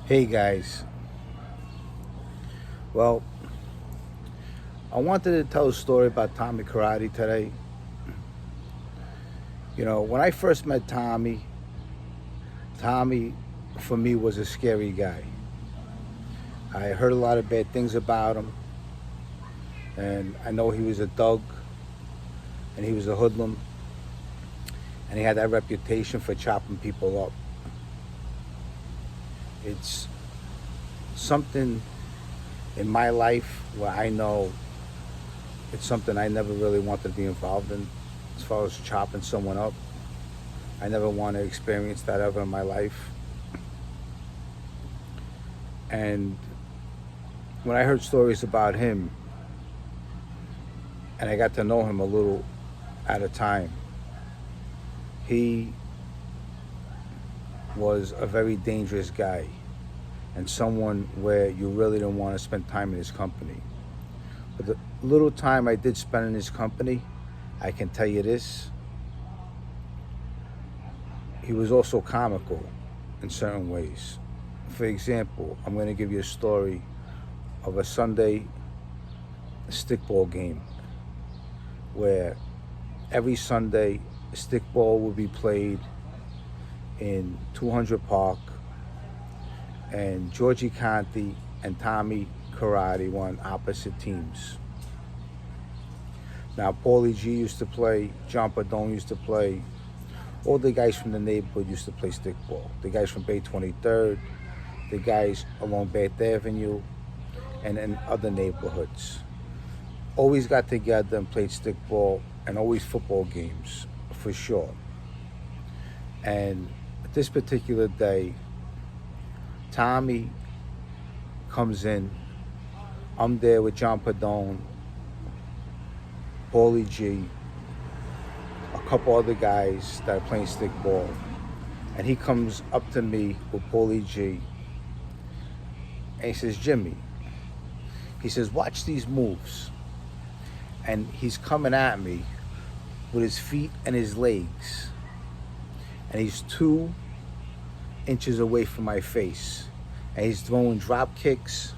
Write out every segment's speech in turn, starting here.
Hey guys, well, I wanted to tell a story about Tommy Karate today. When I first met Tommy for me was a scary guy. I heard a lot of bad things about him, and I know he was a thug, and he was a hoodlum, and he had that reputation for chopping people up. It's something in my life where I know it's something I never really wanted to be involved in as far as chopping someone up. I never want to experience that ever in my life. And when I heard stories about him and I got to know him a little at a time, he was a very dangerous guy and someone where you really don't want to spend time in his company. But the little time I did spend in his company, I can tell you this, he was also comical in certain ways. For example, I'm going to give you a story of a Sunday stickball game where every Sunday stickball would be played in 200 Park, and Georgie Conte and Tommy Karate were on opposite teams. Now, Paulie G used to play, John Padone used to play, all the guys from the neighborhood used to play stickball. The guys from Bay23rd, the guys along Bath Avenue, and in other neighborhoods. Always got together and played stickball, and always football games, for sure. And this particular day, Tommy comes in. I'm there with John Padone, Paulie G, a couple other guys that are playing stickball. And he comes up to me with Paulie G, and he says, Jimmy, he says, watch these moves. And he's coming at me with his feet and his legs. And he's 2 inches away from my face. And he's throwing drop kicks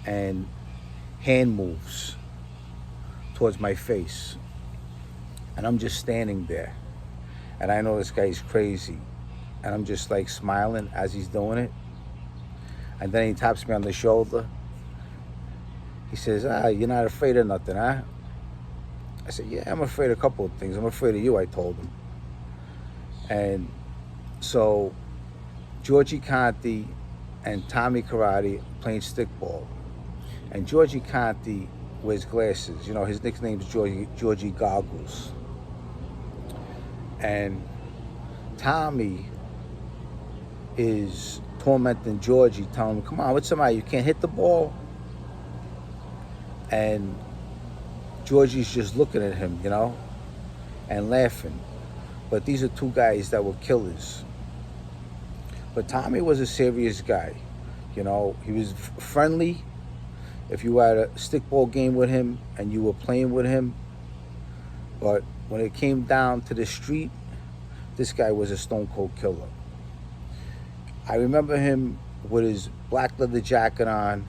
and hand moves towards my face. And I'm just standing there. And I know this guy's crazy. And I'm just like smiling as he's doing it. And then he taps me on the shoulder. He says, you're not afraid of nothing, huh? I said, yeah, I'm afraid of a couple of things. I'm afraid of you, I told him. And so Georgie Conte and Tommy Karate playing stickball. And Georgie Conte wears glasses. You know, his nickname's Georgie Goggles. And Tommy is tormenting Georgie, telling him, come on, what's the matter? You can't hit the ball? And Georgie's just looking at him, and laughing. But these are 2 guys that were killers. But Tommy was a serious guy. He was friendly. If you had a stickball game with him and you were playing with him, but when it came down to the street, this guy was a stone cold killer. I remember him with his black leather jacket on,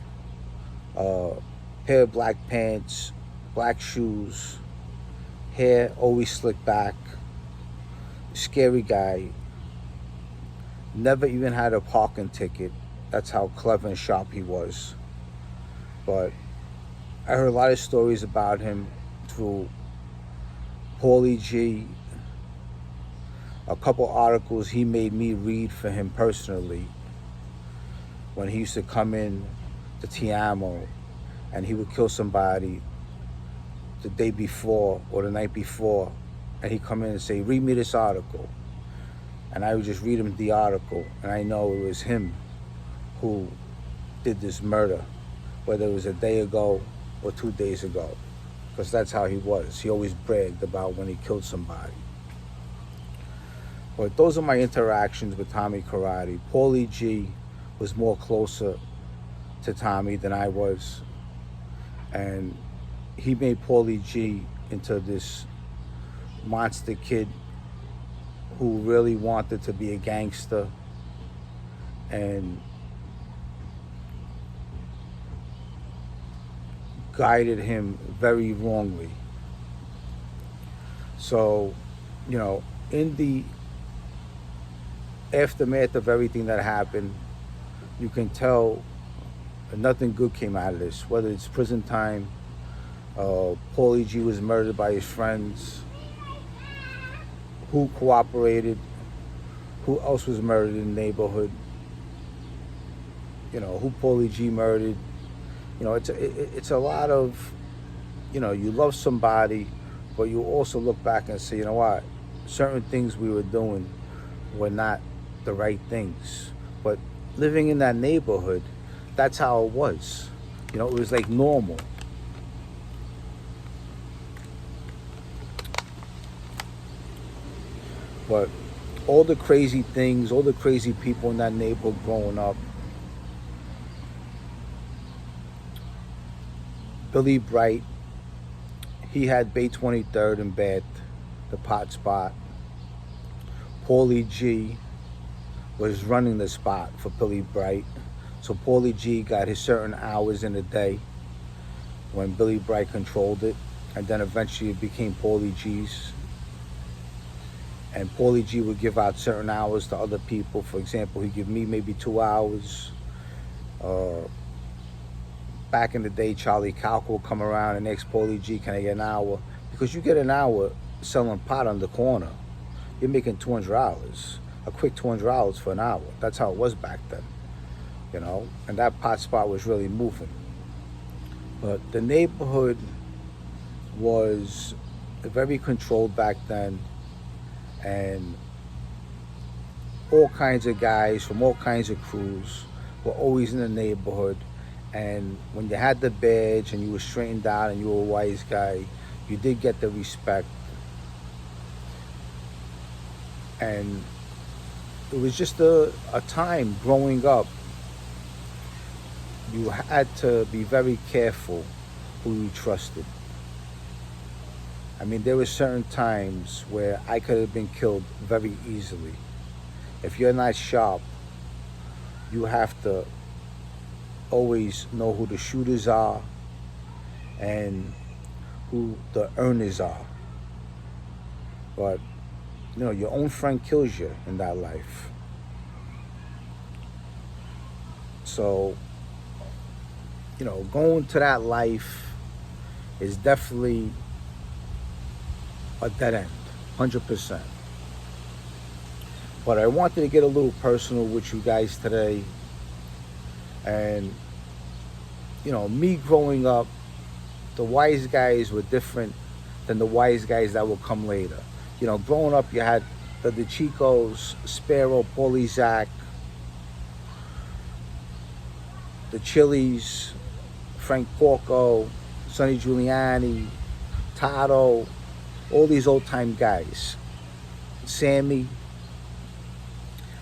pair of black pants, black shoes, hair always slicked back, scary guy. Never even had a parking ticket. That's how clever and sharp he was. But I heard a lot of stories about him through Paulie G, a couple articles he made me read for him personally when he used to come in to Tiamo and he would kill somebody the day before or the night before, and he'd come in and say, read me this article. And I would just read him the article, and I know it was him who did this murder, whether it was a day ago or 2 days ago, because that's how he was. He always bragged about when he killed somebody. But those are my interactions with Tommy Karate. Paulie G was more closer to Tommy than I was. And he made Paulie G into this monster kid who really wanted to be a gangster and guided him very wrongly. So, in the aftermath of everything that happened, you can tell nothing good came out of this. Whether it's prison time, Paulie G was murdered by his friends. Who cooperated? Who else was murdered in the neighborhood? Who Paulie G murdered? It's a lot of, you love somebody, but you also look back and say, you know what, certain things we were doing were not the right things. But living in that neighborhood, that's how it was. It was like normal. But all the crazy things, all the crazy people in that neighborhood growing up, Billy Bright, he had Bay23rd in bed, the pot spot. Paulie G was running the spot for Billy Bright. So Paulie G got his certain hours in the day when Billy Bright controlled it. And then eventually it became Paulie G's. And Paulie G would give out certain hours to other people. For example, he'd give me maybe 2 hours. Back in the day, Charlie Calco would come around and ask Paulie G, can I get an hour? Because you get an hour selling pot on the corner, you're making $200. A quick $200 for an hour. That's how it was back then. And that pot spot was really moving. But the neighborhood was very controlled back then. And all kinds of guys from all kinds of crews were always in the neighborhood. And when you had the badge and you were straightened out and you were a wise guy, you did get the respect. And it was just a time growing up. You had to be very careful who you trusted. I mean, there were certain times where I could have been killed very easily. If you're not sharp, you have to always know who the shooters are and who the earners are. But, your own friend kills you in that life. So, going to that life is definitely a dead end, 100%. But I wanted to get a little personal with you guys today. And, me growing up, the wise guys were different than the wise guys that will come later. Growing up, you had the Chicos, Sparrow, Paulie Zach, the Chili's, Frank Porco, Sonny Giuliani, Tato, all these old-time guys, Sammy.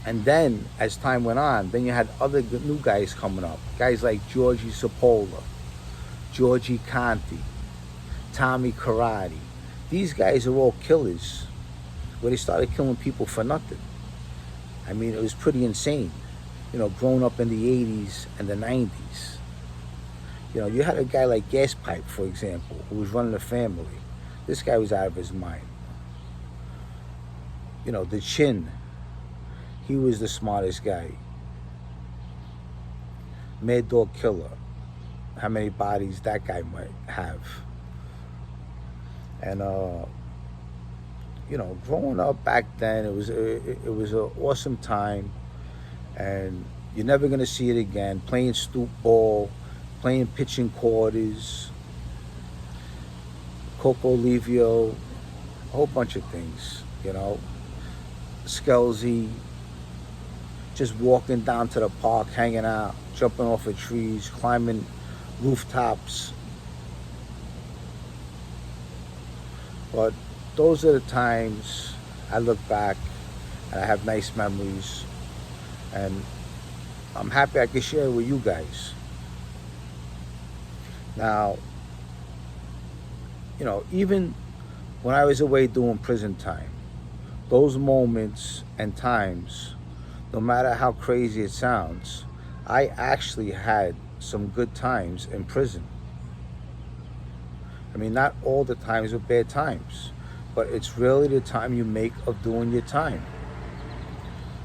And then, as time went on, then you had other new guys coming up. Guys like Georgie Sapola, Georgie Conte, Tommy Karate. These guys are all killers, where they started killing people for nothing. I mean, it was pretty insane, growing up in the 80s and the 90s. You had a guy like Gas Pipe, for example, who was running a family. This guy was out of his mind. The Chin, he was the smartest guy. Mad Dog Killer, how many bodies that guy might have. And growing up back then, it was an awesome time, and you're never gonna see it again. Playing stoop ball, playing pitching quarters, Coco Livio, a whole bunch of things, Skelsey, just walking down to the park, hanging out, jumping off of trees, climbing rooftops. But those are the times I look back and I have nice memories, and I'm happy I can share it with you guys. Now, even when I was away doing prison time, those moments and times, no matter how crazy it sounds, I actually had some good times in prison. I mean, not all the times were bad times, but it's really the time you make of doing your time.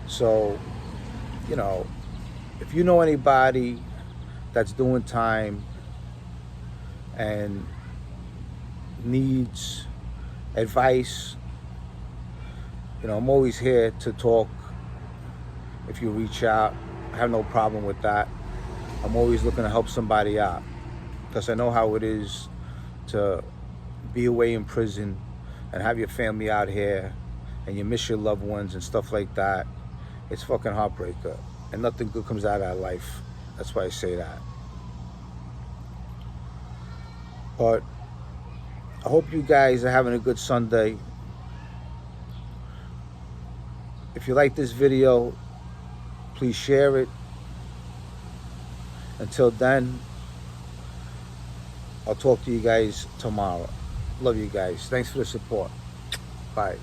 So, you know, if you know anybody that's doing time and needs advice, you know, I'm always here to talk. If you reach out, I have no problem with that. I'm always looking to help somebody out because I know how it is to be away in prison and have your family out here and you miss your loved ones and stuff like that. It's fucking heartbreaker, and nothing good comes out of that life. That's why I say that. But I hope you guys are having a good Sunday. If you like this video, please share it. Until then, I'll talk to you guys tomorrow. Love you guys. Thanks for the support. Bye.